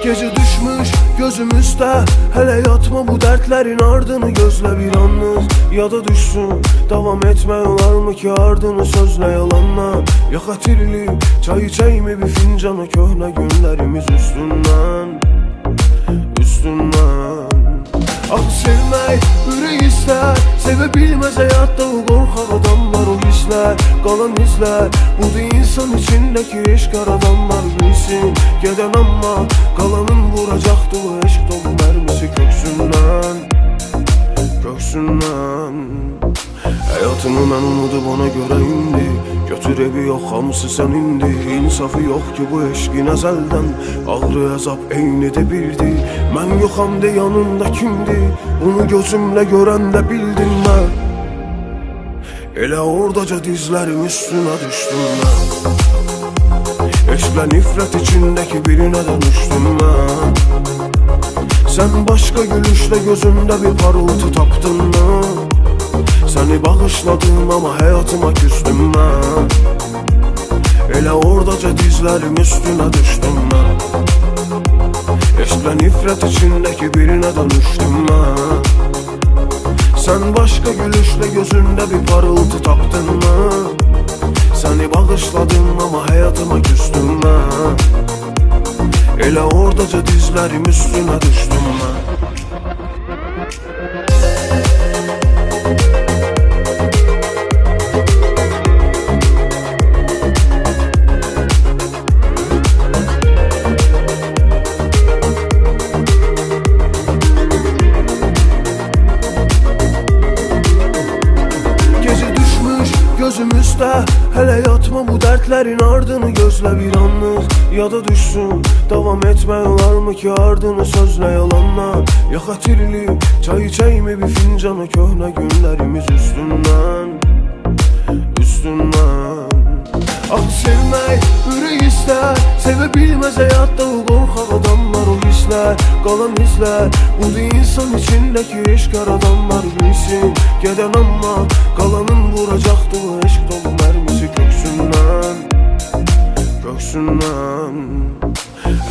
Gece düşmüş gözümüzdə, hələ yatma bu dərdlərin ardını gözlə bir anlıq. Ya da düşsün, davam etmək olarmı ki ardını sözlə yalanla. Ya xətirli, çay içəymi bir fincana köhnə günlərimiz üstündən. Ah sevmək, ürək istər, sevə bilməz həyatda o qorxaq adamlar, o hisslər, qalan izlər. Budur insan içindəki eşq aradanlar bilsin. Gedən amma qalanın vuracaqdı o eşq dolu mərmisi köksündən, köksündən. Həyatımı mən unudub ona görə indi, götür evi yox hamısı sənindi. İnsafı yox ki bu eşqin əzəldən, ağrı əzab eynidir bildi. Mən yoxam de yanında kimdi, bunu gözümlə görəndə bildim mən. Elə oradaca dizlərim üstünə düşdüm mən. Eşqlə nifrət içindəki birinə dönüşdüm mən. Sən başqa gülüşlə gözümdə bir parıltı tapdın mı? Səni bağışladım ama həyatıma küstüm mən. Elə oradaca dizlərim üstünə düşdüm mən. Eşqlə nifrət içindəki birinə dönüşdüm mən. Sən başqa gülüşlə gözündə bir parıltı tapdın mı? Səni bağışladım ama həyatıma küstüm mən. Elə oradaca dizlərim üstünə düşdüm mən. Gözümüzdə, hələ yatma bu dərdlərin ardını gözlə bir anlıq. Ya da düşsün, davam etmək olarmı ki ardını sözlə yalanla. Ya xətirli, çay içəymi bir fincana köhnə günlərimiz üstündən, üstündən. Ah sevmək, ürək istər, sevə bilməz həyatda o qorxaq adamlar, o hisslər, qalan izlər. Budur insan içindəki eşq aradanlar bilsin. Gedən amma qalanın vuracaqdı o eşq dolu mərmisi köksündən, köksündən.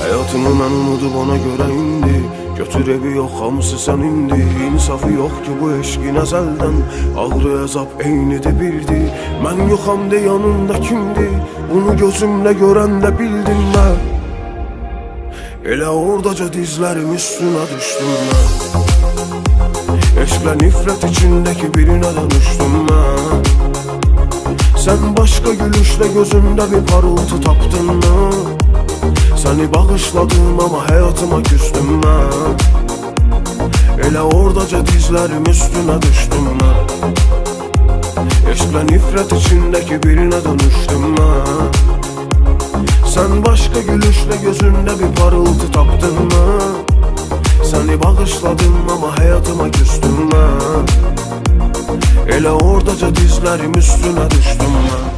Həyatımı mən unudub ona görə indi, götür evi yox hamısı sənindi. İnsafı yox ki bu eşqin əzəldən, ağrı əzab eynidir bildi. Mən yoxam de yanında kimdi, bunu gözümlə görəndə bildim mən. Elə oradaca dizlərim üstünə düşdüm mən. Eşqlə nifrət içindəki birinə dönüşdüm mən. Sən başqa gülüşlə gözümdə bir parıltı tapdın mı? Səni bağışladım ama həyatıma küstüm mən. Elə oradaca dizlərim üstünə düşdüm mən. Eşqlə nifrət içindəki birinə dönüşdüm mən. Sən başqa gülüşlə gözündə bir parıltı tapdın mı? Səni bağışladım ama həyatıma küstüm mən. Elə oradaca dizlərim üstünə düşdüm mən.